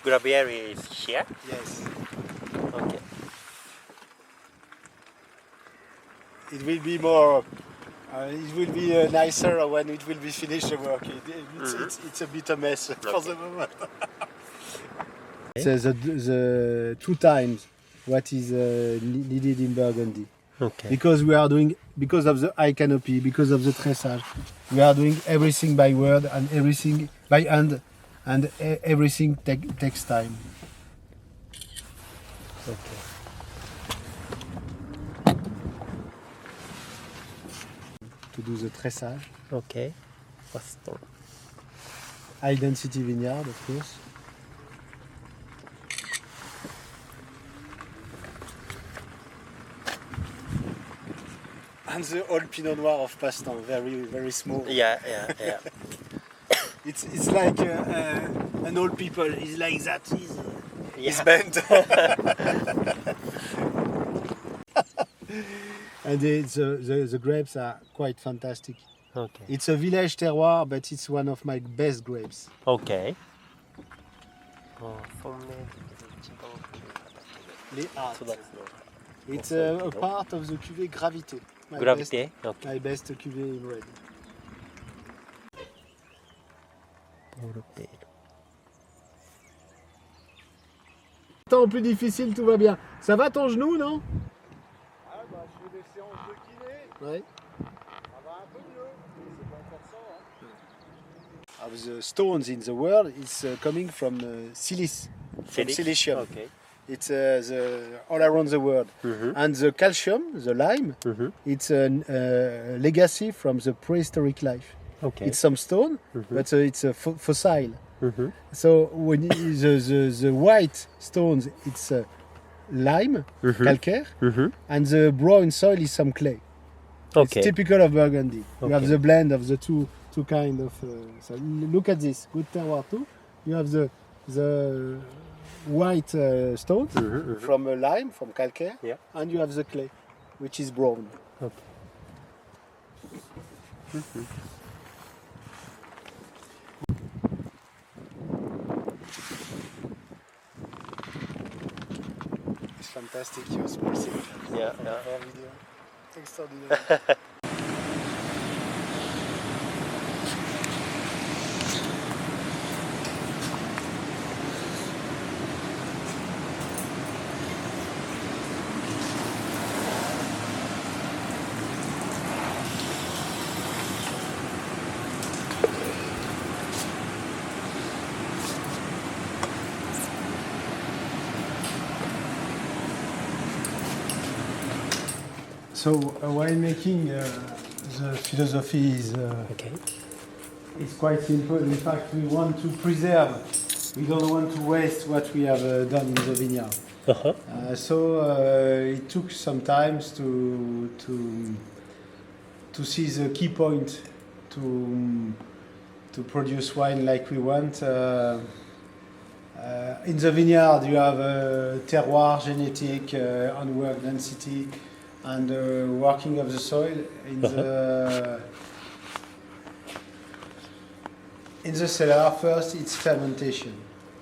Gravieri is here? Yes. Okay. It will be more. It will be nicer when it will be finished the work. It's a bit a mess for the moment. It's the 2 times what is needed in Burgundy. Okay. Because of the high canopy, because of the tressage, we are doing everything by word and everything by hand, and everything takes time. Okay. To do the tressage. Okay. First one. High density vineyard, of course. And the old Pinot Noir of Pastan, very, very small. Yeah. It's like an old people. It's like that. He's Yeah. bent. And the grapes are quite fantastic. Okay. It's a village terroir, but it's one of my best grapes. Okay. It's a part of the cuvée Gravité. Gravité. Okay. My best cuvée in red. Temps plus difficile, tout va bien. Ça va ton genou, non? Ah bah je fais des séances de kiné, Ouais. ça va un peu mieux, mais c'est pas encore ça. Hein. The stones in the world is coming from silice, from silicium. Okay. It's all around the world. And the calcium, the lime, it's a legacy from the prehistoric life. Okay. It's some stone, but it's a fossil. So when the white stones, it's lime, calcaire, and the brown soil is some clay. Okay. It's typical of Burgundy. You have Okay. the blend of the two kind of. So look at this, good terroir too. You have the white stones from lime, from calcaire, Yeah. and you have the clay, which is brown. Okay. It's fantastic, your small thing. Yeah. Our video. Extraordinary. So winemaking, the philosophy is Okay. it's quite simple. In fact, we want to preserve. We don't want to waste what we have done in the vineyard. So it took some time to see the key point to produce wine like we want. In the vineyard, you have terroir, genetic, and work density, and working of the soil. In the cellar, first it's fermentation.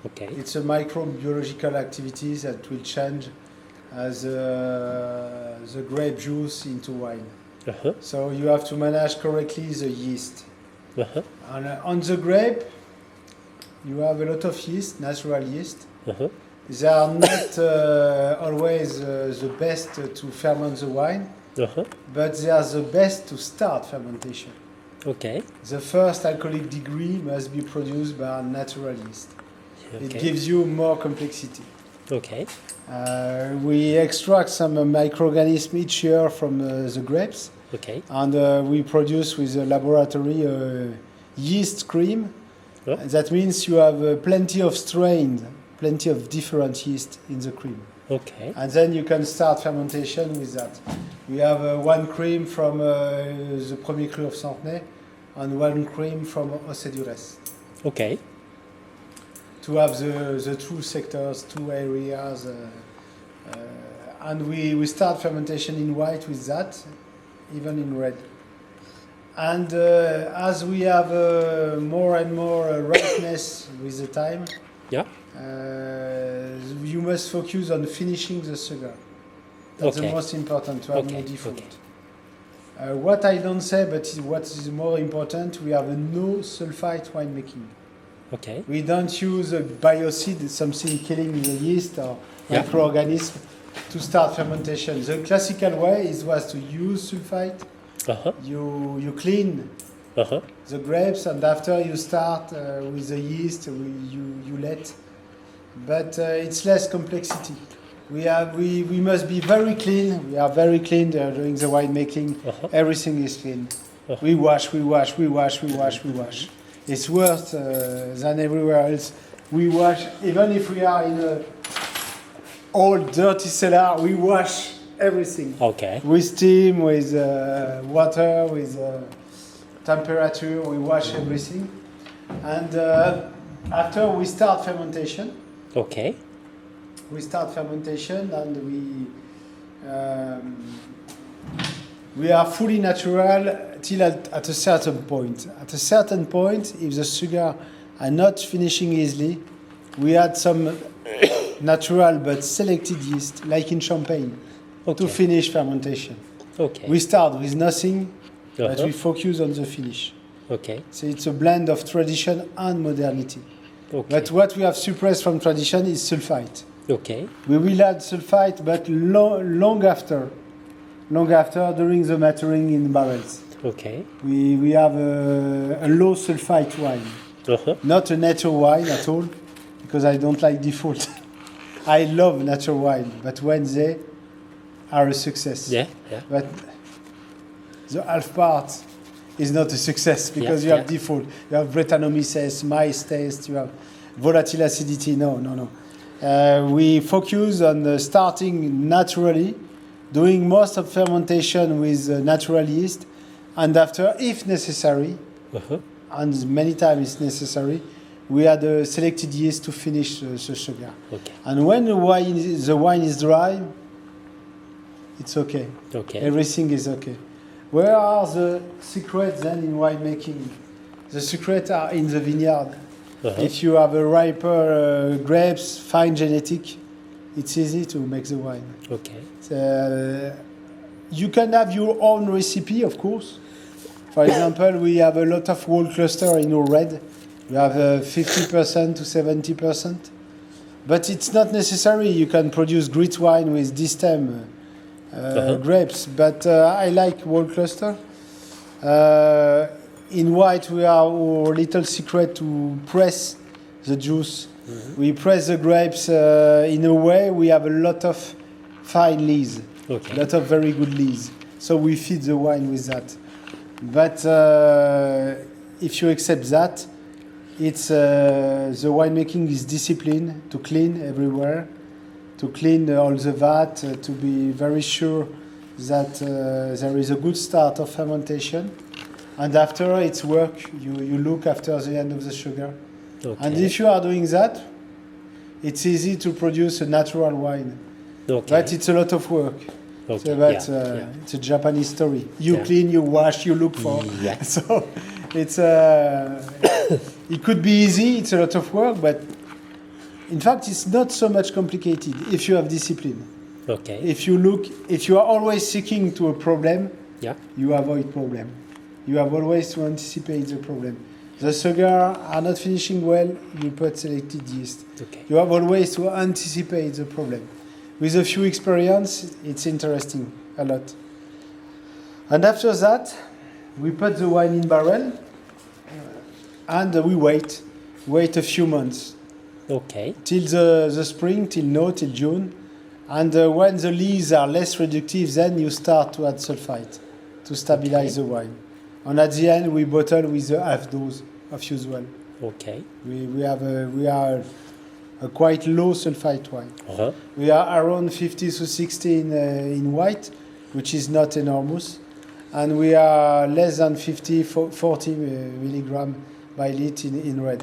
Okay. It's a microbiological activity that will change the grape juice into wine. So you have to manage correctly the yeast. And on the grape, you have a lot of yeast, natural yeast. They are not always the best to ferment the wine, but they are the best to start fermentation. Okay. The first alcoholic degree must be produced by natural yeast. Okay. It gives you more complexity. Okay. We extract some microorganisms each year from the grapes, Okay. and we produce with a laboratory yeast cream. Oh. That means you have plenty of strains, plenty of different yeast in the cream. Okay. And then you can start fermentation with that. We have one cream from the Premier Cru of Centenay and one cream from Océdures. Okay. To have the two sectors, two areas. And we start fermentation in white with that, even in red. And as we have more and more ripeness with the time, Yeah. You must focus on finishing the sugar. That's the most important, to have no default. What I don't say, but what is more important, we have a no sulfite winemaking. Okay. We don't use a biocide, something killing the yeast or microorganism, to start fermentation. The classical way was to use sulfite. You clean the grapes, and after you start with the yeast, you let. But it's less complexity. We must be very clean. We are very clean during the winemaking. Everything is clean. We wash. It's worse than everywhere else. We wash, even if we are in a old dirty cellar, we wash everything. Okay. With steam, with water, with temperature, we wash everything. And after we start fermentation. Okay. We start fermentation, and we are fully natural till at a certain point. At a certain point, if the sugar are not finishing easily, we add some natural but selected yeast, like in champagne, to finish fermentation. Okay. We start with nothing, but we focus on the finish. Okay. So it's a blend of tradition and modernity. Okay. But what we have suppressed from tradition is sulfite. Okay. We will add sulfite, but long after during the maturing in barrels. Okay. We have a low sulfite wine, not a natural wine at all, because I don't like default. I love natural wine, but when they are a success. But the half part is not a success because you have default. You have Brettanomyces, mice taste, you have volatile acidity. No. We focus on starting naturally, doing most of fermentation with natural yeast, and after, if necessary, and many times it's necessary, we add a selected yeast to finish the sugar. Okay. And when the wine is dry, it's okay. Everything is okay. Where are the secrets then in winemaking? The secrets are in the vineyard. If you have a riper grapes, fine genetic, it's easy to make the wine. Okay. You can have your own recipe, of course. For example, we have a lot of wall cluster in our red. We have 50% to 70%. But it's not necessary. You can produce great wine with this stem grapes. But I like wall cluster. In white, we have our little secret to press the juice. We press the grapes in a way we have a lot of fine lees, a lot of very good lees. So we feed the wine with that. But if you accept that, it's the winemaking is discipline, to clean everywhere, to clean all the vat, to be very sure that there is a good start of fermentation. And after it's work, you look after the end of the sugar. Okay. And if you are doing that, it's easy to produce a natural wine. Okay. But it's a lot of work. Okay. So that's it's a Japanese story. You clean, you wash, you look for. Yeah. So it's it could be easy. It's a lot of work, but in fact, it's not so much complicated if you have discipline. Okay. If you are always seeking to a problem, you avoid problem. You have always to anticipate the problem. The sugar are not finishing well, you put selected yeast. Okay. You have always to anticipate the problem. With a few experience, it's interesting a lot. And after that, we put the wine in barrel and we wait a few months. Okay. Till the spring, till June. And when the leaves are less reductive, then you start to add sulfite to stabilize the wine. And at the end, we bottle with a half dose of usual. Okay. We are a quite low sulfite wine. We are around 50 to 60 in white, which is not enormous. And we are less than 40 milligram by litre in red,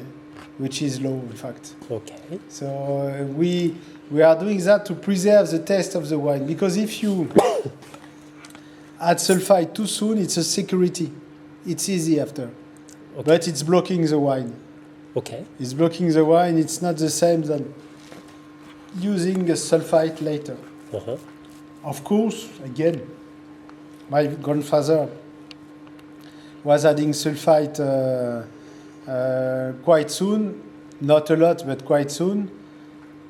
which is low, in fact. Okay. So we are doing that to preserve the taste of the wine. Because if you add sulfite too soon, it's a security. It's easy after, but it's blocking the wine. Okay. It's blocking the wine. It's not the same than using a sulfite later. Uh-huh. Of course, again, my grandfather was adding sulfite quite soon, not a lot, but quite soon.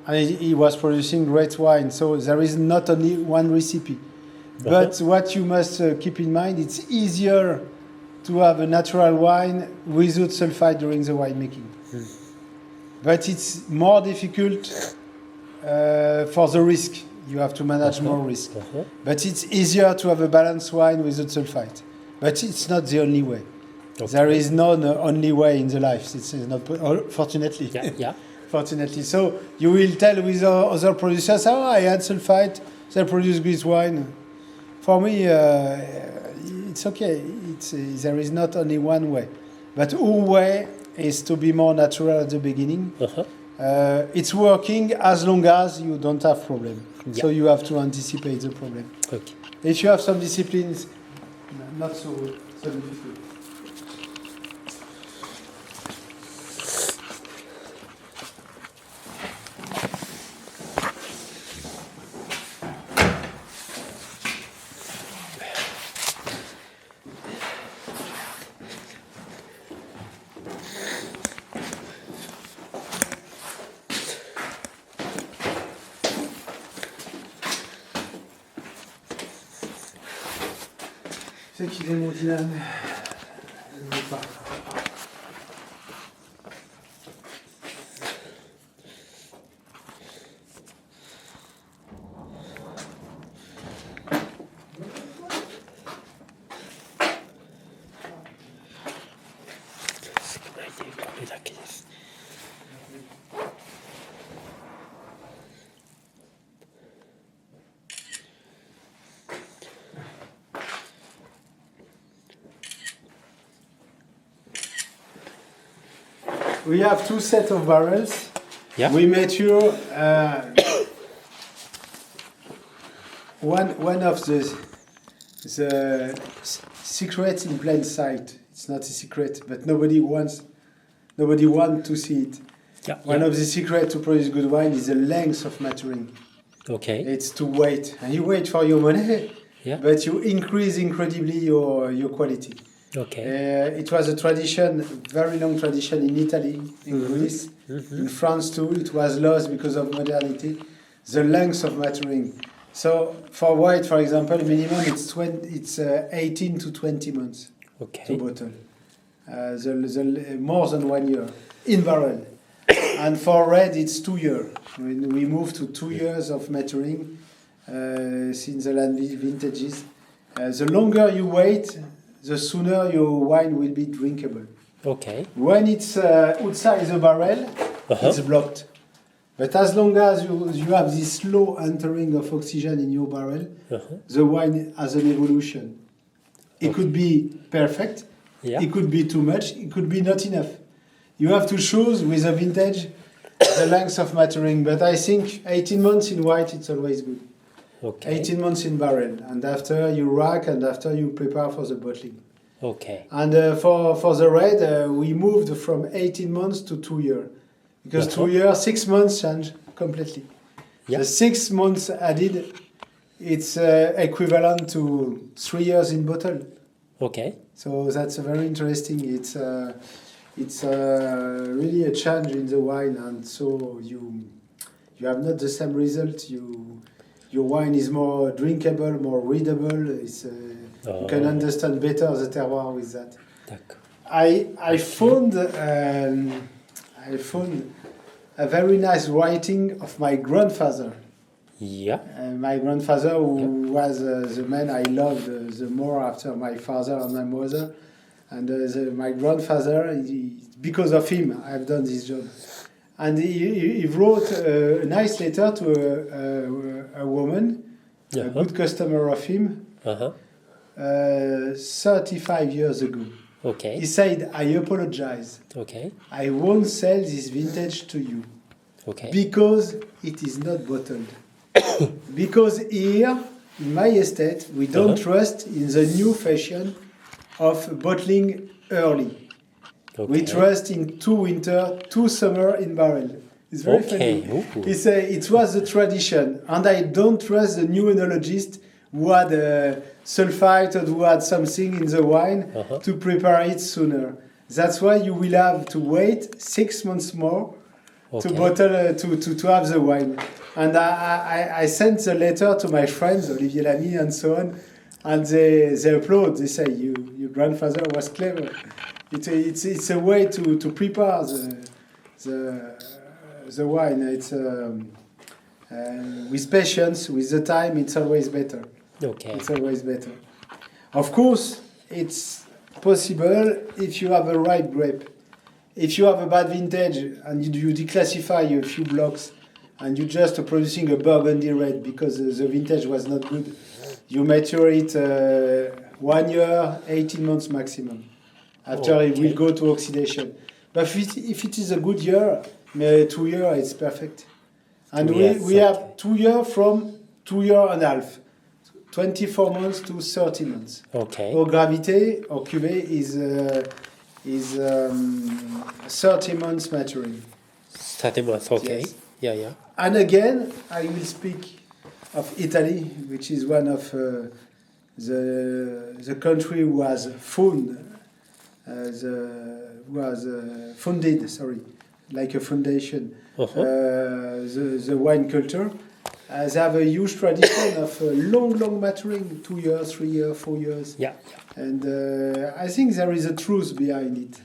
And he was producing great wine. So there is not only one recipe. But what you must keep in mind, it's easier to have a natural wine without sulfite during the winemaking. But it's more difficult for the risk. You have to manage more risk. But it's easier to have a balanced wine without sulfite. But it's not the only way. Okay. There is no only way in the life. It's not, fortunately. Yeah. Fortunately. So you will tell with other producers, oh, I add sulfite, they produce great wine. For me, it's okay. There is not only one way. But our way is to be more natural at the beginning. It's working as long as you don't have problem. Yeah. So you have to anticipate the problem. Okay. If you have some disciplines, not so difficult. C'est qu'il est mon Dylan. Je ne veux pas. We have two sets of barrels. Yeah. We mature one of the secrets in plain sight. It's not a secret, but nobody wants to see it. Yeah. One of the secrets to produce good wine is the length of maturing. Okay. It's to wait, and you wait for your money, but you increase incredibly your quality. Okay. It was a tradition, very long tradition in Italy, in Greece, in France too. It was lost because of modernity. The length of maturing. So for white, for example, minimum it's 18 to 20 months to bottle. More than 1 year in barrel. And for red, it's 2 years. We moved to 2 years of maturing since the land vintages. The longer you wait, the sooner your wine will be drinkable. Okay. When it's outside the barrel, it's blocked. But as long as you have this slow entering of oxygen in your barrel, the wine has an evolution. It could be perfect, it could be too much, it could be not enough. You have to choose with a vintage the length of maturing. But I think 18 months in white, it's always good. Okay. 18 months in barrel, and after you rack, and after you prepare for the bottling. Okay. And for the red, we moved from 18 months to 2 years. Because 2 years, 6 months change completely. Yeah. The 6 months added, it's equivalent to 3 years in bottle. Okay. So that's very interesting. It's really a change in the wine, and so you have not the same result. Your wine is more drinkable, more readable. You can understand better the terroir with that. I found a very nice writing of my grandfather. Yeah. My grandfather, who was the man I loved the more after my father and my mother. And my grandfather, because of him, I've done this job. And he wrote a nice letter to a woman, a good customer of him, 35 years ago. Okay. He said, I apologize. Okay. I won't sell this vintage to you. Okay. Because it is not bottled. Because here, in my estate, we don't trust in the new fashion of bottling early. We trust in 2 winter, 2 summer in barrel. It's very funny. Ooh. It was the tradition, and I don't trust the new enologist who had sulfite or who had something in the wine to prepare it sooner. That's why you will have to wait 6 months more to bottle to have the wine. And I sent the letter to my friends, Olivier Lamy and so on, and they applaud. They say, your grandfather was clever. It's a way to prepare the wine. It's with patience, with the time, it's always better. It's always better. Of course, it's possible if you have a ripe grape. If you have a bad vintage and you declassify a few blocks and you just are producing a Burgundy red because the vintage was not good, you mature it 1 year, 18 months maximum. After it will go to oxidation. But if it is a good year, 2 years, it's perfect. And we have 2 years from 2 years and a half. 24 months to 30 months. Our gravité, our cuvée is 30 months maturing. 30 months, Yes. Yeah. And again, I will speak of Italy, which is one of the country who was funded, like a foundation, the wine culture. They have a huge tradition of long maturing, 2 years, 3 years, 4 years. Yeah. And I think there is a truth behind it.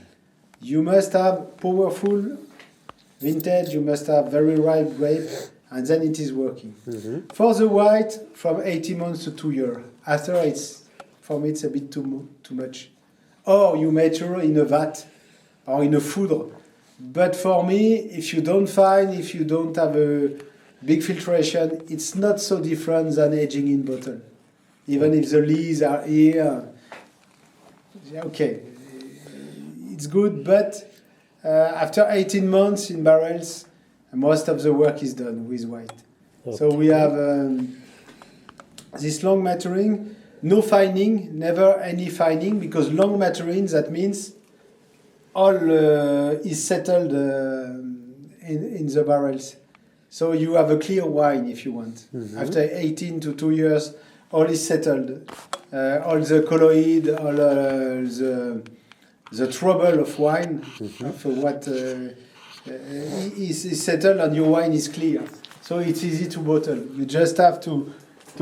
You must have powerful vintage, you must have very ripe grape, and then it is working. For the white, from 18 months to 2 years. After, for me, it's a bit too much. Or you mature in a vat or in a foudre. But for me, if you don't have a big filtration, it's not so different than aging in bottle. Even if the lees are here, it's good, but after 18 months in barrels, most of the work is done with white. So we have this long maturing, no fining, never any fining, because long maturing, that means all is settled in the barrels. So you have a clear wine if you want. After 18 to 2 years, all is settled. All the colloid, all the trouble of wine, of what is settled, and your wine is clear. So it's easy to bottle. You just have to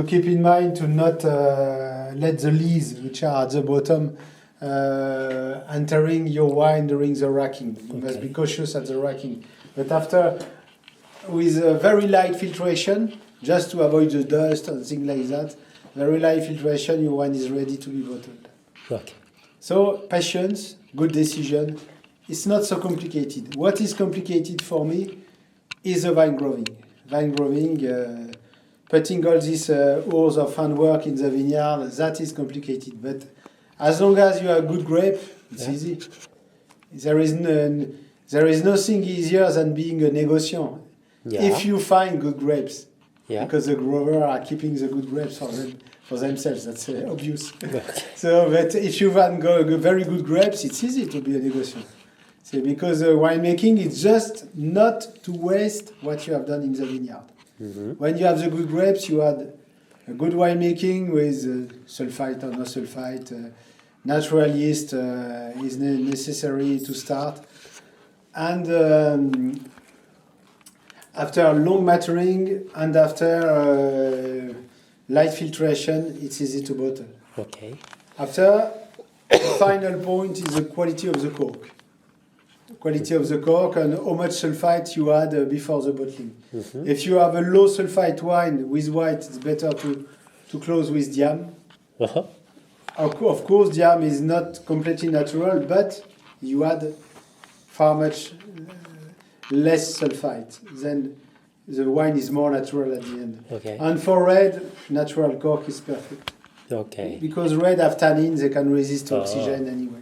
keep in mind to not let the lees, which are at the bottom, entering your wine during the racking. You must be cautious at the racking. But after, with a very light filtration, just to avoid the dust and things like that, very light filtration, your wine is ready to be bottled. So patience, good decision. It's not so complicated. What is complicated for me is the vine growing. Putting all these hours of handwork in the vineyard, that is complicated. But as long as you have good grape, it's easy. There is nothing easier than being a negociant. If you find good grapes, because the growers are keeping the good grapes for themselves. That's obvious. So, but if you find very good grapes, it's easy to be a negociant. So, because winemaking is just not to waste what you have done in the vineyard. When you have the good grapes, you had a good winemaking with sulfite or no sulfite. Natural yeast is necessary to start. And after long maturing and after light filtration, it's easy to bottle. After, the final point is the quality of the cork. Quality of the cork and how much sulfite you add before the bottling. If you have a low sulfite wine with white, it's better to close with diam. Of course, diam is not completely natural, but you add far much less sulfite. Then the wine is more natural at the end. And for red, natural cork is perfect. Because red have tannins, they can resist oxygen anyway.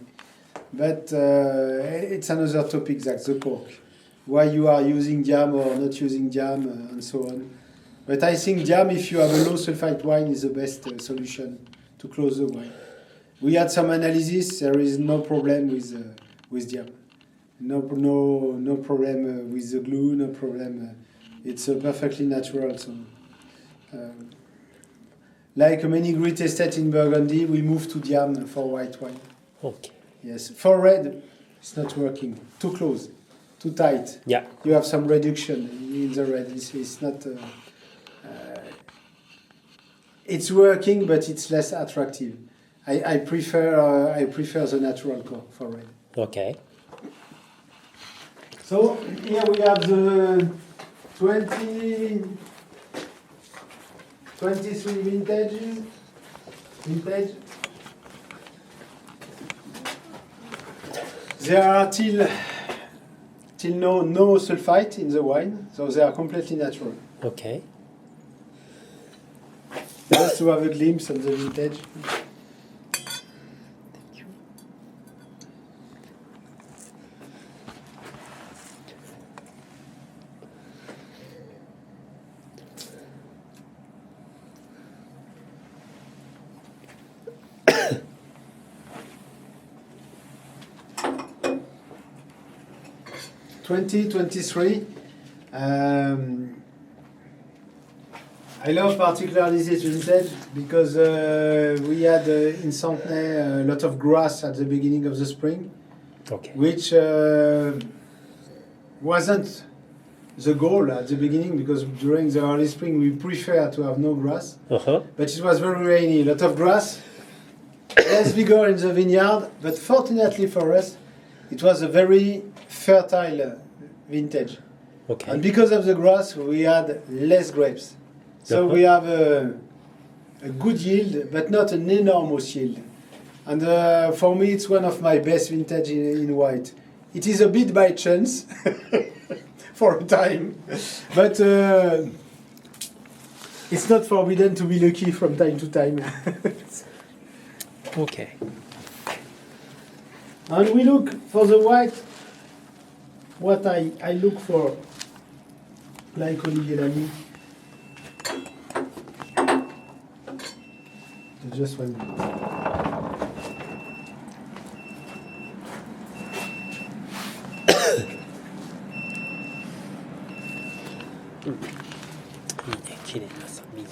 But it's another topic, that's the cork. Why you are using diam or not using diam and so on. But I think diam, if you have a low sulfite wine, is the best solution to close the wine. We had some analysis, there is no problem with with Diam. No problem with the glue. No problem. It's perfectly natural. So, like many great estates in Burgundy, we moved to Diam for white wine. Okay. Yes, for red, it's not working. Too close, too tight. Yeah. You have some reduction in the red. It's not. It's working, but it's less attractive. I prefer the natural color for red. Okay. So here we have the 23 vintage. There are till no sulfite in the wine, so they are completely natural. Okay. Just to have a glimpse of the vintage. Thank you. I love particularly this vintage because we had in Centenay a lot of grass at the beginning of the spring, Okay. which wasn't the goal at the beginning because during the early spring we prefer to have no grass, Uh-huh. but it was very rainy, a lot of grass, less vigor in the vineyard, but fortunately for us it was a very fertile vintage. Okay. And because of the grass, we had less grapes. So Uh-huh. we have a good yield, but not an enormous yield. And for me, it's one of my best vintage in white. It is a bit by chance for a time, but it's not forbidden to be lucky from time to time. Okay. And we look for the white. What I look for, like Olivier Lamy. Just 1 minute.いいね、綺麗な酸味が。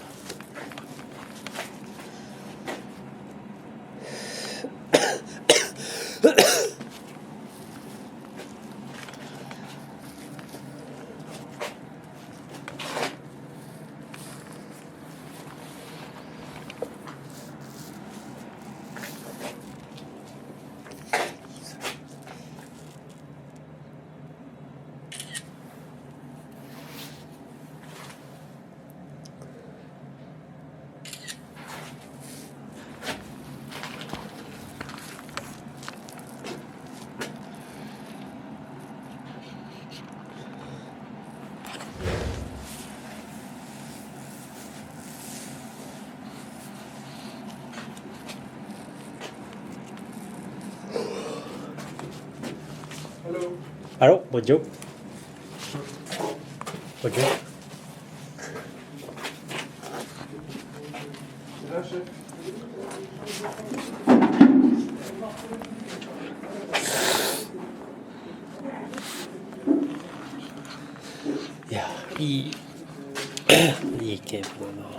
Hello. Allô, bonjour. Bonjour. Là, chef. いや、いいいいゲームだな。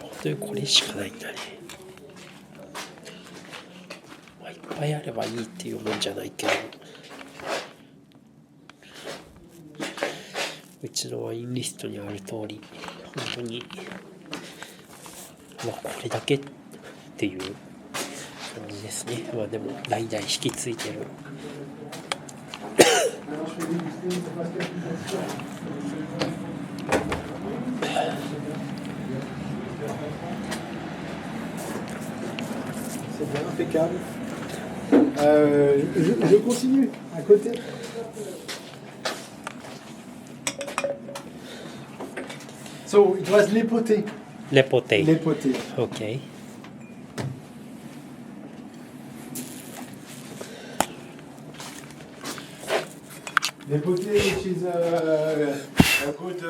本当にこれしかないんだね。まあ、いっぱいあればいいっていうもんじゃないけど、うちのワインリストにある通り、本当にまあこれだけっていう感じですね。まあでも代々引き継いでる。C'est bien impeccable. Je continue à côté. So it was l'époté. L'époté. L'époté. OK. L'époté, which is a good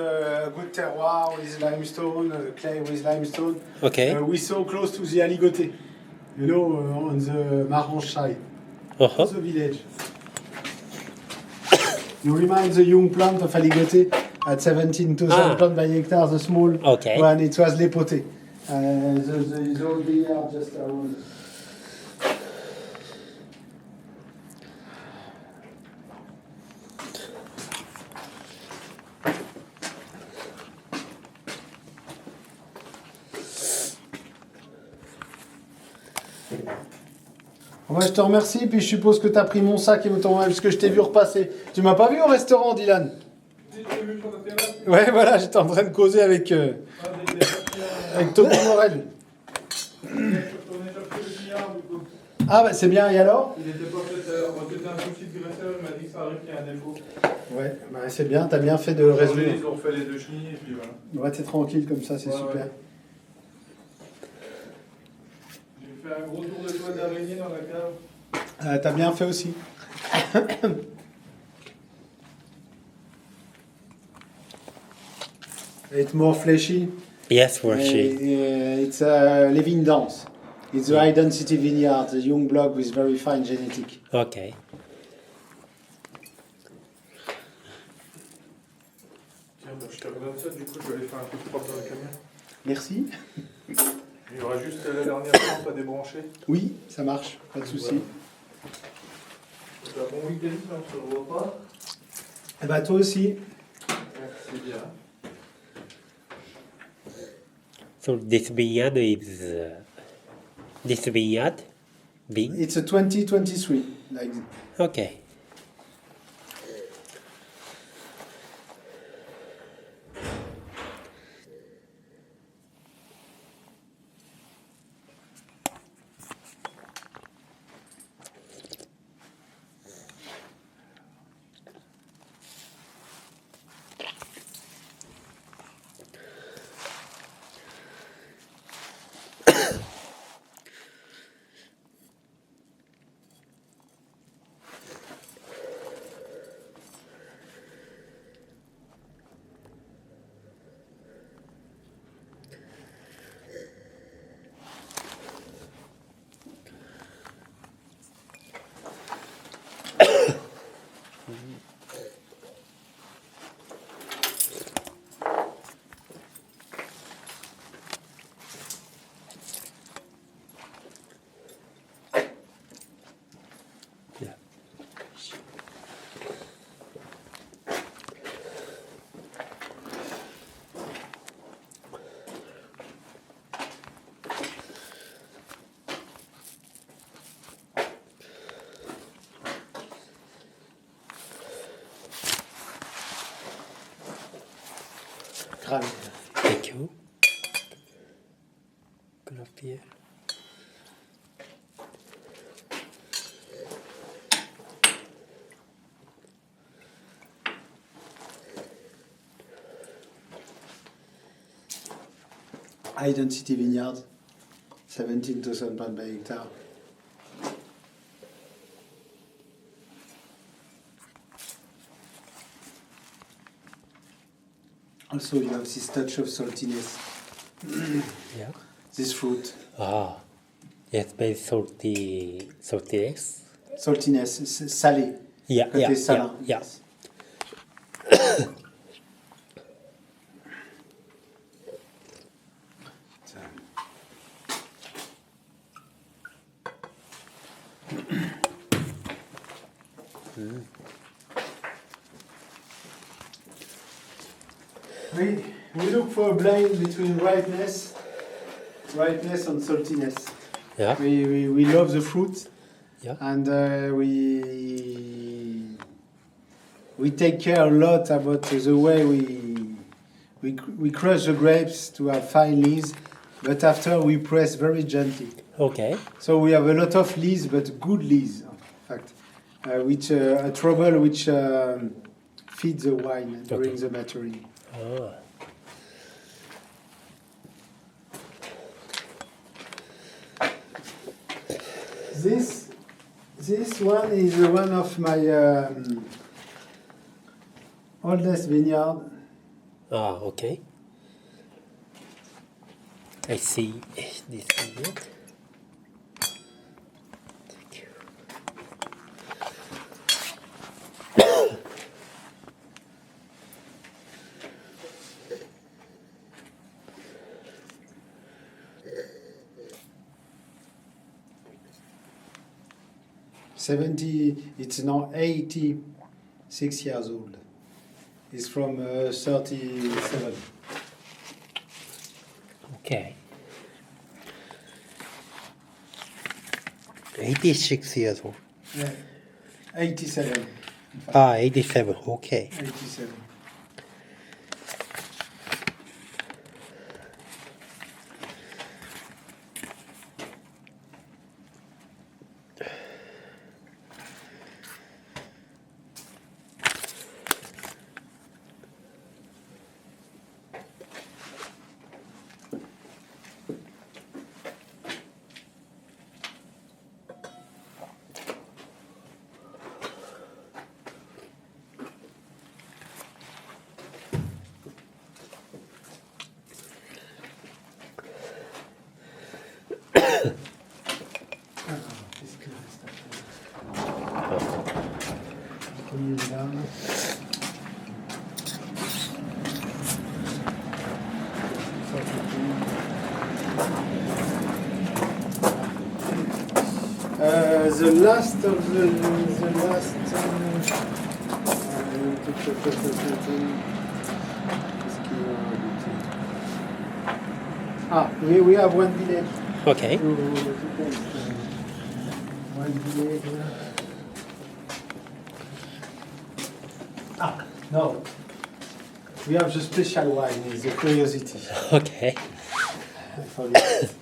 terroir with limestone, clay with limestone. OK. We so close to the Aligoté, you know, on the Marange side. Uh-huh. the village. You remind the young plant of aligoté at 17,000 plants by hectare, the small Okay. one, it was lépoté. The old vineyard just around. Bon, bah, je te remercie, puis je suppose que tu as pris mon sac et ton parce que je t'ai vu repasser. Tu m'as pas vu au restaurant, Dylan? Ouais, voilà, j'étais en train de causer avec Thomas Morel. Ah, bah c'est bien, et alors? Il était pas fait, on était un souci de graisseur, il m'a dit que ça arrive qu'il y a un défaut. Ouais, bah c'est bien, t'as bien fait de résoudre. Ils ont refait les deux chenilles et puis voilà. Ouais, t'es tranquille comme ça, c'est Ouais, super. ouais. J'ai fait un gros tour de toile d'araignée dans la cave. T'as bien fait aussi. It's more fleshy. Yes, for she. It's a living dance. It's the high density vineyard, the young block with very fine genetic. Okay. Tiens, bah, je te redonne ça, du coup je vais aller faire un coup de propre dans le camion. Merci. Il y aura juste la dernière lampe à débrancher. Oui, ça marche, pas de souci. Un bon week-end, on se revoit pas. Eh bah toi aussi. C'est bien. So this vineyard is this vineyard big? It's a 2023. Like Okay. Yeah. grave. Thank you. Gracias. High density vineyard, 17,000 pounds by hectare. Also, you have this touch of saltiness. Yeah. This fruit, Ah, yes, very salty, saltiness. saltiness, salé. Yeah, Côté yeah, salin. yeah, Yes. We look for a blend between ripeness and saltiness. yeah, We love the fruit, yeah. and we take care a lot about the way we crush the grapes to have fine leaves, but after we press very gently. Okay. So we have a lot of leaves, but good leaves, in fact, which a trouble which feeds the wine during the maturing. Ah, This one is one of my oldest vineyard. Okay. I see this vineyard. Thank you. 70, it's now 86 years old. It's from 37. Okay. 86 years old. Yeah. 87. Ah, 87. Okay. 87. The last of the last. We have one village. Okay. One village. No. We have the special wine. It's a curiosity. Okay. I forget.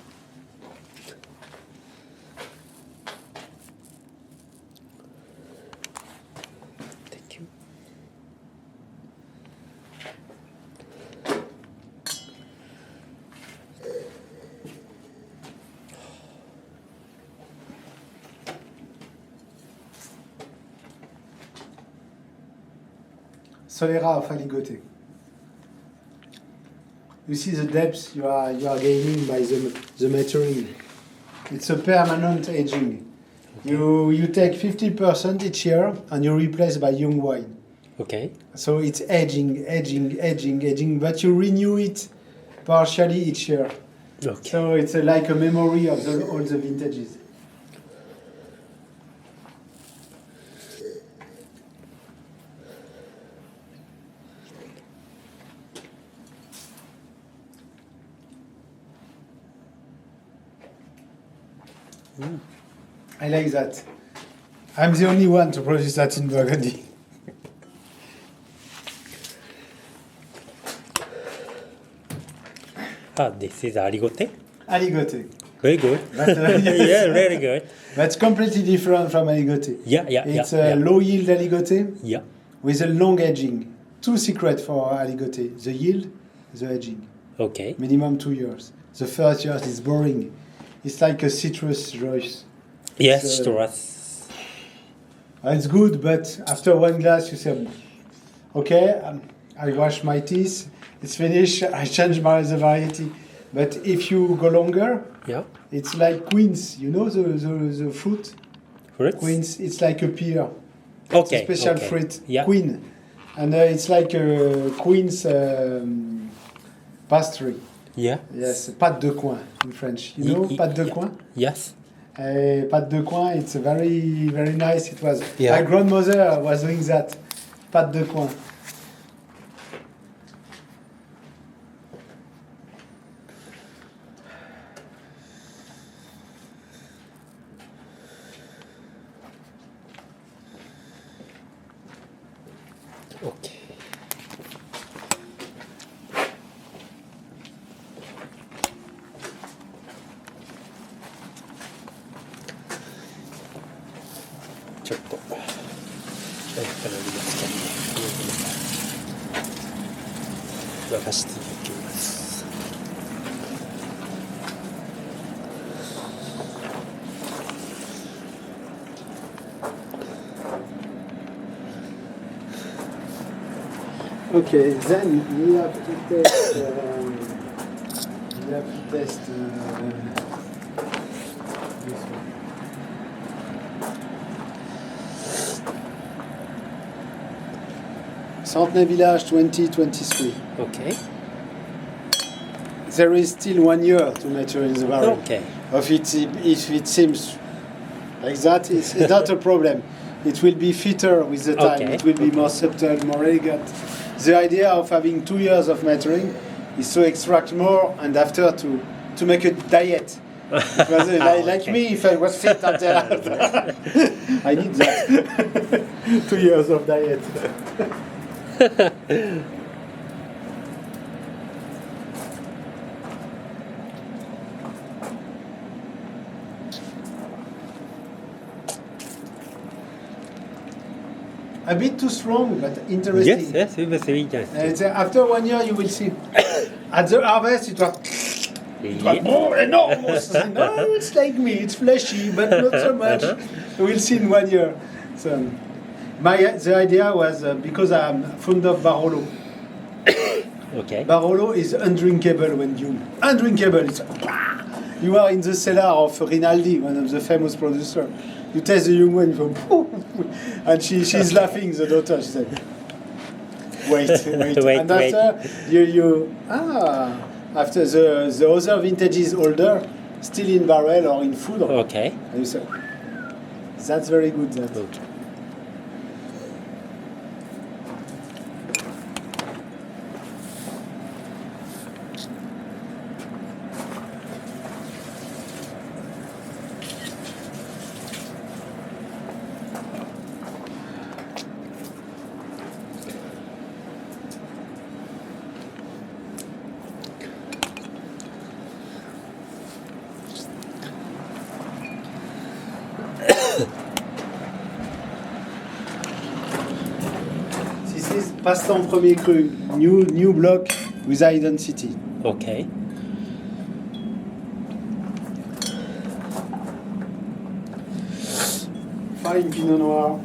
Thank you. Solera of Aligoté. You see the depth you are gaining by the maturing. It's a permanent aging. You take 50% each year and you replace by young wine. Okay. So it's aging, but you renew it partially each year. Okay. So it's like a memory of all the vintages. I like that. I'm the only one to produce that in Burgundy. This is Aligoté. Aligoté. Very good. But, Yeah, very good. That's completely different from Aligoté. Yeah. It's a low yield Aligoté Yeah. with a long aging. Two secrets for Aligoté: the yield, the aging. Okay. Minimum 2 years. The first year is boring. It's like a citrus juice. Yes, So- trust. It's good, but after one glass you say, okay, I wash my teeth, it's finished, I change the variety. But if you go longer, Yeah. it's like quince, you know the fruit? Fruits? Quince, it's like a pear. Okay. It's a special okay. fruit, Yeah. queen. And it's like a quince pastry. Yeah. Yes, pâte de coin in French. You know pâte de coin? Yes. Pâte de coin, it's very, very nice. It was Yeah. my grandmother was doing that. Pâte de coin. Okay.ちょっと早くなりますけどね。流し続けます。Okay, then we have to test. This one. Centenay Village 2023. Okay. There is still 1 year to mature in the barrel. Okay. If it seems like that. It's not a problem. It will be fitter with the time. Okay. It will be more subtle, more elegant. The idea of having 2 years of maturing is to extract more and after to make a diet. Because, like me, if I was fit until I need that. 2 years of diet. A bit too strong, but interesting. Yes, it was interesting. After 1 year, you will see. At the harvest, it was enormous. No, it's like me. It's fleshy, but not so much. We'll see in 1 year. So, the idea was because I'm fond of Barolo. Okay. Barolo is undrinkable when undrinkable. It's you are in the cellar of Rinaldi, one of the famous producers. You taste the young one, you go, and she's laughing. The daughter, she said, "Wait, and after after the other vintage is older, still in barrel or in food. Okay. And you say, that's very good. That. Okay. This is Passe-temps premier cru, new block with identity. Okay. Fine Pinot Noir.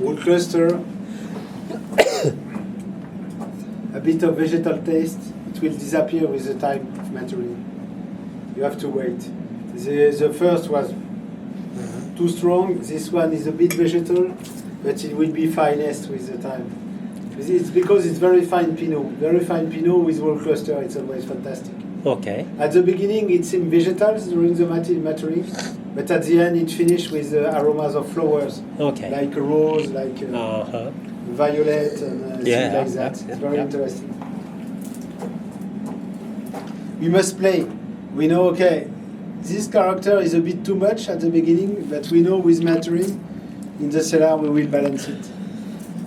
Wood cluster, a bit of vegetal taste. It will disappear with the time of maturing. You have to wait. The first was too strong. This one is a bit vegetal, but it will be finest with the time. It's because it's very fine Pinot. Very fine Pinot with wood cluster. It's always fantastic. Okay. At the beginning, it seemed vegetals during the maturing, but at the end, it finished with aromas of flowers. Okay. Like a rose, like violet, and things like that. It's very interesting. We must play. We know, okay, this character is a bit too much at the beginning, but we know with maturing, in the cellar, we will balance it.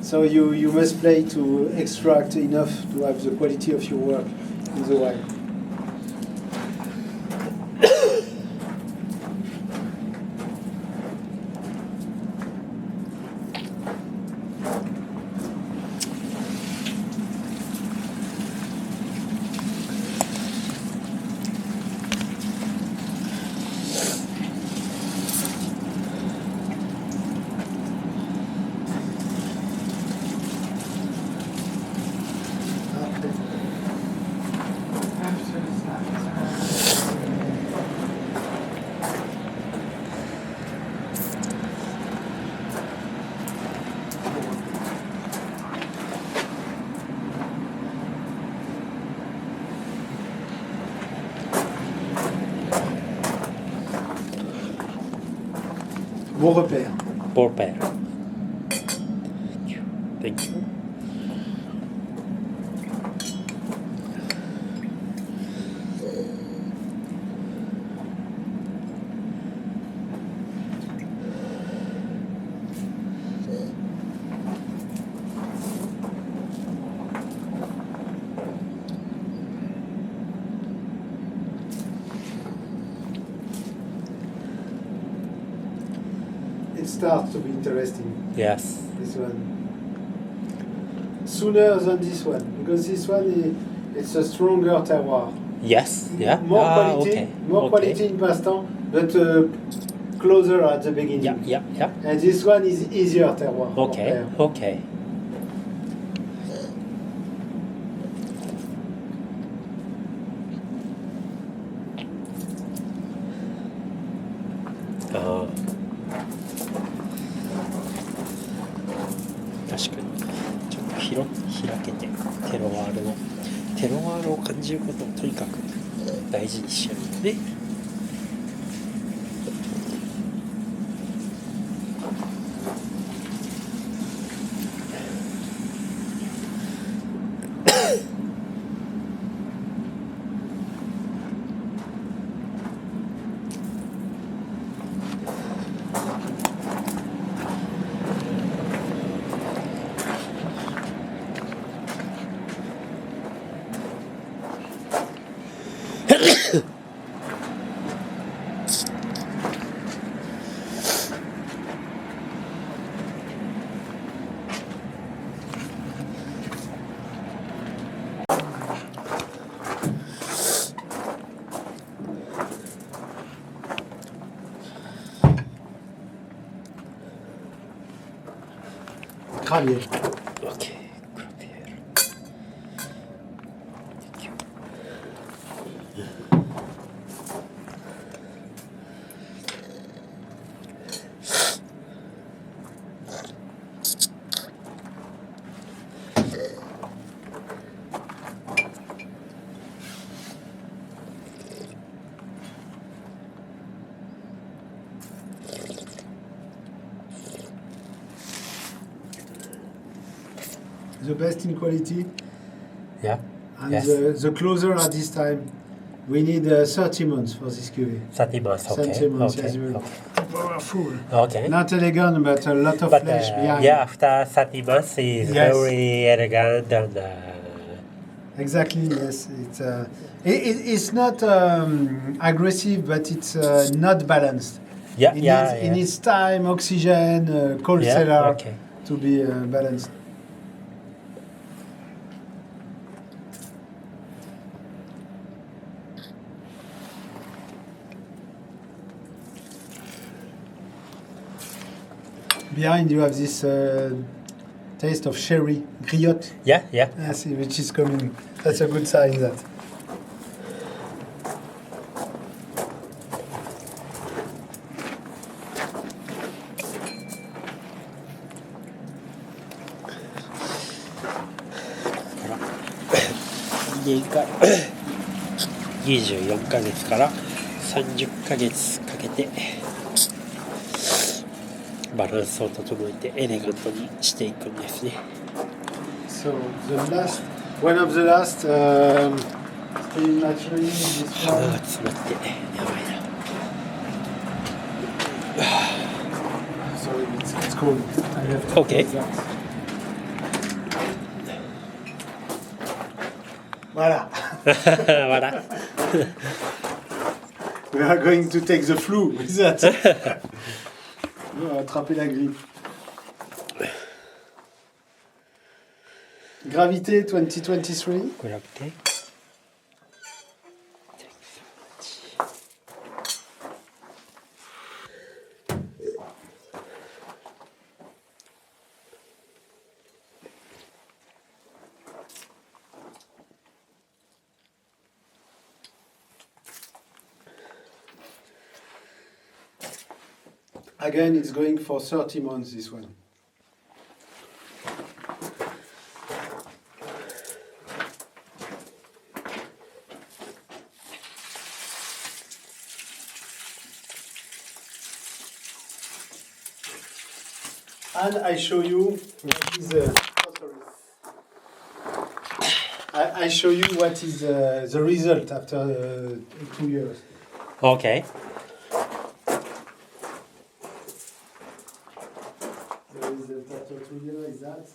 So you must play to extract enough to have the quality of your work in the wine. Bon repère. Bon repère. Thank you. it starts to be interesting. Yes. This one. Sooner than this one, because this one it's a stronger terroir. Yes. Yeah. More quality, okay. more okay. quality in passe-temps, but closer at the beginning. Yeah. And this one is easier terroir. Okay. Okay. Ah. 確かにちょっと開けてテロワールを感じることをとにかく大事にしようね。Gravier. OK グラビエールThe best in quality. Yeah. And Yes. the closer at this time, we need 30 months for this cuvée. 30 months. Okay. 30 months, Okay. yes, well. Okay. Powerful. Okay. Not elegant, but a lot of But flesh behind. yeah, after 30 months is Yes. very elegant and Exactly, yes. It's not aggressive, but it's not balanced. yeah, It needs time, oxygen, cold yeah, cellar okay. to be balanced. Behind you have this taste of sherry, griotte, Yeah. yes, which is coming. That's a good sign that.年間24ヶ月から30ヶ月かけてバランスを整えてエレガントにしていくんですね。 So one of the last, pretty naturally this 鼻 one. が詰まってやばいな。 Sorry, it's cold. I have to Okay. close that. Voilà. voilà. We are going to take the flu with that. On va attraper la grippe. Gravité 2023. グラビティ。Again, it's going for 30 months, this one. And I show you what is I show you what is the result after 2 years. Okay. The result after 2 years is that.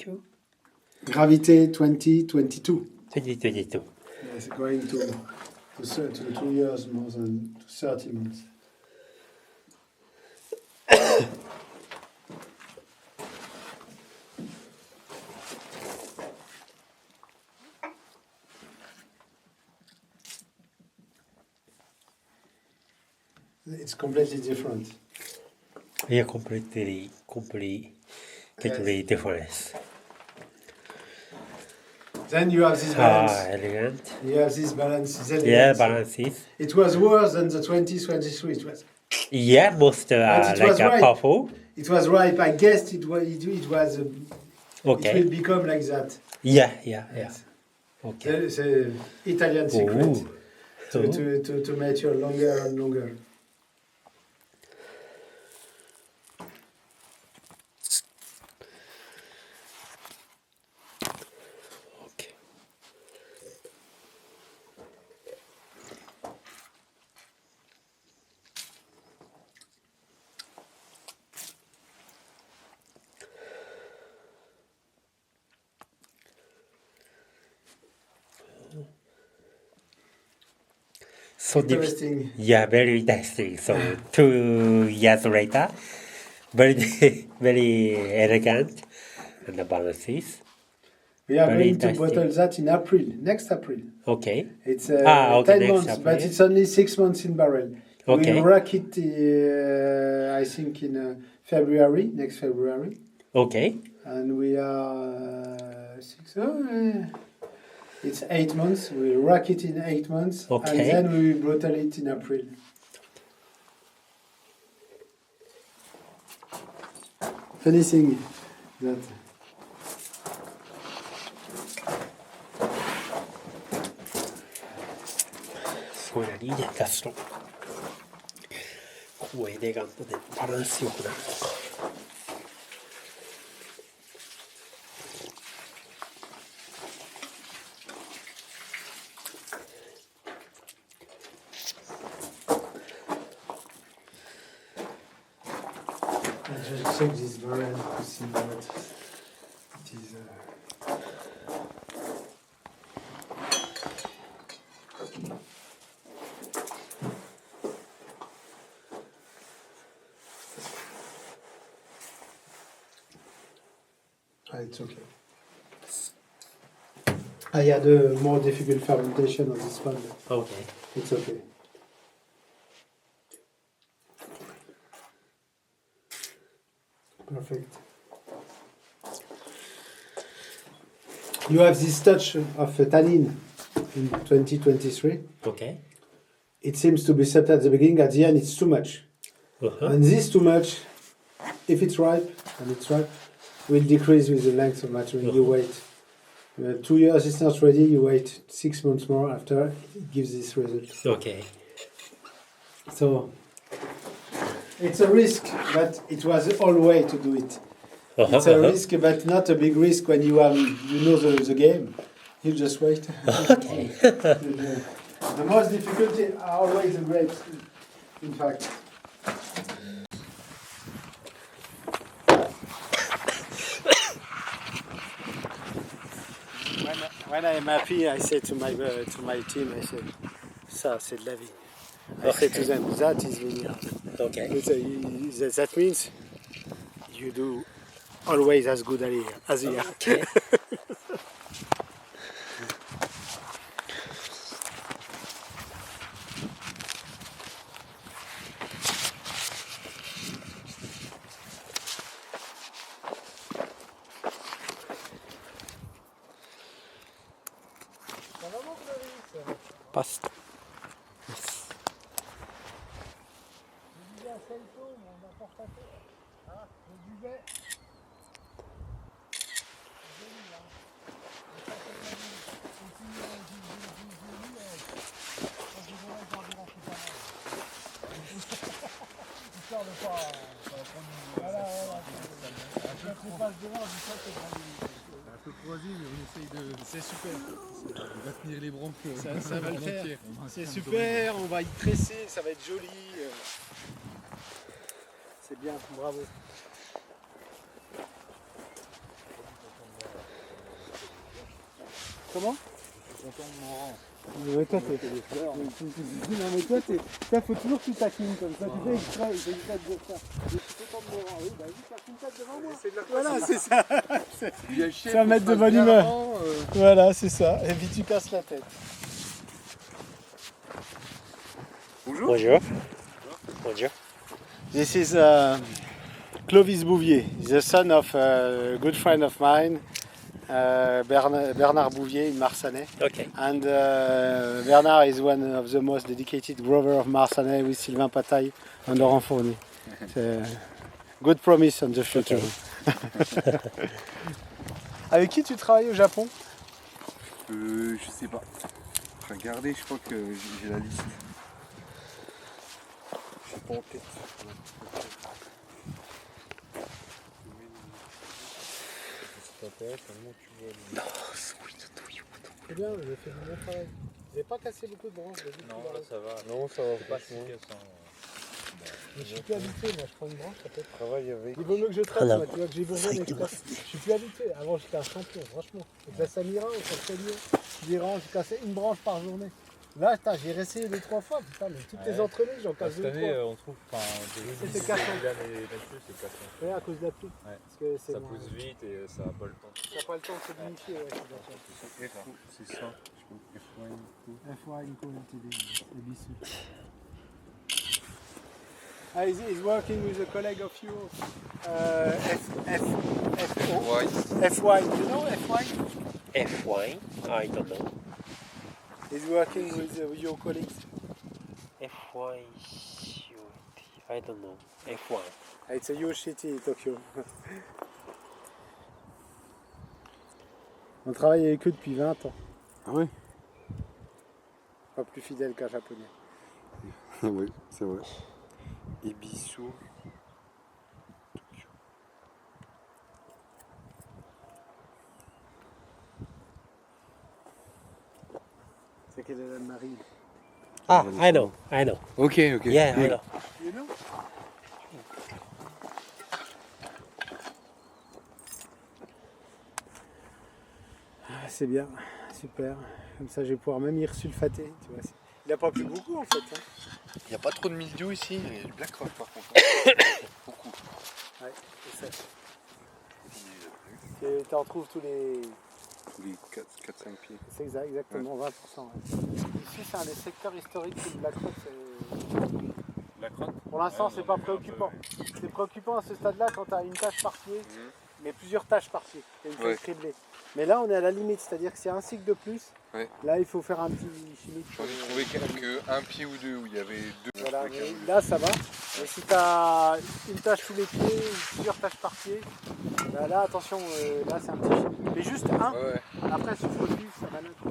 2022? Gravité 2022. 2022. Yes, going to 2 years more than 30 months. It's completely different. Yeah, completely different. Then you have this balance. Elegant. You have this balance. This Yeah, elegance. balances. It was worse than the 2023. It was. Yeah, most But it like was right. powerful. It was ripe. I guessed it was. Okay. It will become like that. Yeah. Yes. Okay. It's an Italian secret Ooh. to mature longer and longer. Okay. So Interesting. Yeah, very interesting. So 2 years later, very elegant and the balances. We are Very going to interesting. bottle that in April, next April. Okay. It's Okay, 10 next months, April. but it's only 6 months in barrel. Okay. We'll rack it, I think, in February, next February. Okay. And we are it's 8 months. We'll rack it in 8 months. Okay. And then we will bottle it in April. Funny thing thatすごいな、リーデン出すとこうエレガントでバランスよくなる。I just check this barrel to see what it is. It's okay. I had a more difficult fermentation on this one. But Okay. it's okay. Perfect. You have this touch of tannin in 2023. Okay. It seems to be set at the beginning. At the end, it's too much. Uh-huh. And this too much, if it's ripe, and it's ripe, will decrease with the length of maturing. You wait 2 years, it's not ready. You wait 6 months more after it gives this result. Okay. So it's a risk, but it was all way to do it. It's a risk, but not a big risk when you know the game. You just wait. Okay. The most difficulty are always the grapes, in fact. When I am happy, I say to my team, I say, ça c'est de la vie. I say to them, that is vineyard. Okay. That means you do always as good as here. Okay. Pasta. Yes. Un peu croisé, mais on essaye de. C'est super. On va tenir les branches. Ça va le faire. entier. C'est super, on va y tresser, ça va être joli. C'est bien, bravo. Comment? Content de mon rang. Ouais, toi, non, mais toi, ça, faut toujours que tu taquines comme ça. Tu fais exprès, il fait exprès de dire ça. Je suis content de mon rang. Oui, bah, juste faire une tête devant moi. Voilà, c'est ça. Ça va mettre de bonne humeur. Voilà, c'est ça. Et puis tu casses la tête. Bonjour. Bonjour. Bonjour. This is Clovis Bouvier, the son of a good friend of mine, Bernard Bouvier in Marsanais. Okay. And Bernard is one of the most dedicated growers of Marsanais with Sylvain Pataille and Laurent Fournier. Good promise on the future. Okay. Avec qui tu travailles au Japon? Je sais pas. Regardez, je crois que j'ai la liste. Je sais pas en tête. C'est bien, vous avez fait du bon travail. Vous n'avez pas cassé beaucoup de branches? Non, là ça va. Non, ça va pas si cassant. Mais je suis plus habitué, moi je prends une branche, ça peut être. Travaille avec. Il vaut mieux que je traite, Alors, moi, tu vois que j'ai bourgeonné et que je casse. Je suis plus habitué. Avant j'étais un champion, franchement. Avec la Samira, on s'entraînait. Je cassais une branche par journée. Là, j'ai réessayé 2-3 fois, putain, mais toutes les entraînées, j'en casse Cette 2 année, fois. on trouve. C'était cassant. Là-dessus, c'est cassant. Ouais, à cause de la pluie. Ouais. Parce que c'est Ça moins- pousse vite et ça n'a pas le temps. Ça n'a pas le temps de se vinifier, ouais, c'est d'accord. C'est ça. Je pense que F1 Co Ltd, ABC. He's working with a colleague of yours, F1. You know F1? F1? I don't know. He's working with your colleagues. F1? I don't know. F1. It's a huge city, Tokyo. On travaille avec eux depuis 20 ans. Ah oui. Pas plus fidèle qu'un japonais. Oui, c'est vrai. Ebisu. C'est quelle est la marine? Ah, I know. Ok. Yeah, I know. You know? Ah, c'est bien, super. Comme ça, je vais pouvoir même y resulfater. Tu vois. Il n'a pas plu beaucoup en fait. Hein. Il n'y a pas trop de mildiou ici, il y a du black rock par contre. Beaucoup. Ouais, c'est ça. Tu en trouves tous les 4-5 pieds. C'est exactement, 20%. Ouais. Ici, c'est un des secteurs historiques du Black Rock. Pour l'instant, c'est pas préoccupant. C'est préoccupant à ce stade-là quand tu as une tâche par pied, mais plusieurs tâches par pied. Et une feuille criblée. Mais là, on est à la limite, c'est-à-dire que c'est un cycle de plus. Ouais. Là, il faut faire un petit chimique. J'en ai trouvé qu'un pied ou deux où il y avait deux. Voilà, mais là, ça va. Mais si tu as une tâche sous les pieds, ou plusieurs tâches par pied, bah là, attention, là, c'est un petit chimique. Mais juste un. Ouais. Après, ce produit, ça va l'autre.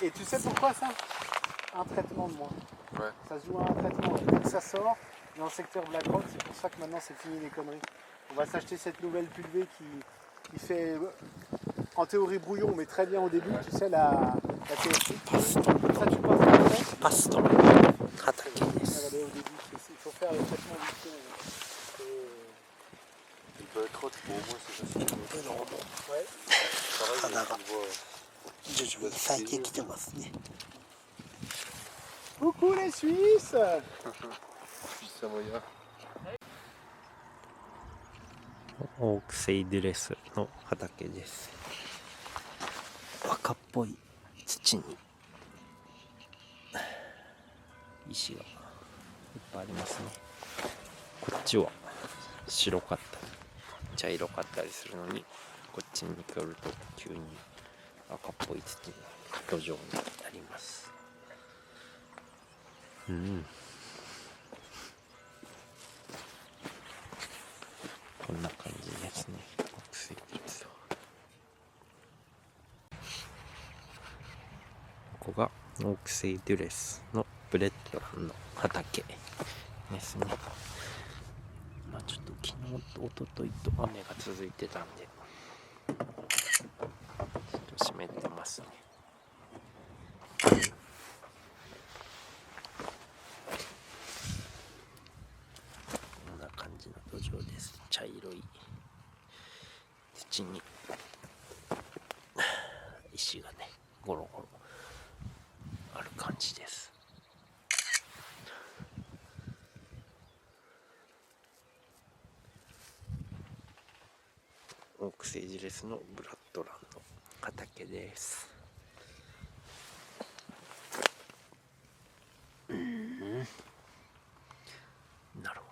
Et tu sais pourquoi ça? Un traitement de moins. Ouais. Ça se joue à un traitement. Dès que ça sort, dans le secteur Black Rock, c'est pour ça que maintenant c'est fini les conneries. On va s'acheter cette nouvelle pulvée qui fait, en théorie brouillon, mais très bien au début, tu sais, la TFC. Comme ça, tu passes après. Pasto. Hatake desu. Regardez, au début, il faut faire le traitement du feu. Le black rock, bon, au moins c'est facile. Ouais. Coucou les Suisses! Suisse savoyard. オークセイドレスの畑です。赤っぽい土に石がいっぱいありますね。こっちは白かったり茶色かったりするのに、こっちに来ると急に赤っぽい土土壌になります。こんな感じですね。ここがオークセイ・デュレスのブレッドランの畑ですね。まあちょっと昨日と一昨日と雨が続いてたんでちょっと湿ってますね。こんな感じの土壌です。茶色い土に石がねオークスエイジレスのブラッドランの畑です。なるほ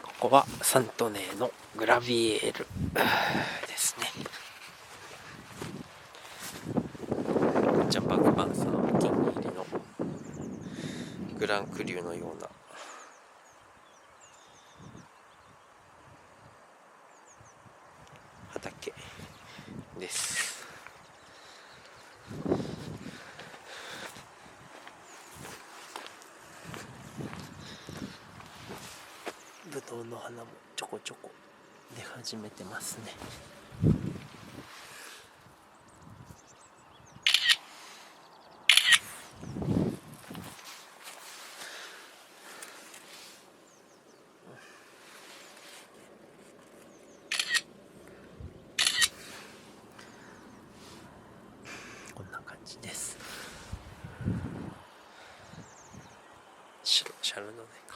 ど。ここはサントネーのグラビエールですね。ジャンマークヴァンサンお気に入りのグランクリューのような畑です。ぶどうの花もちょこちょこ出始めてますね。こんな感じです。シャルドネか。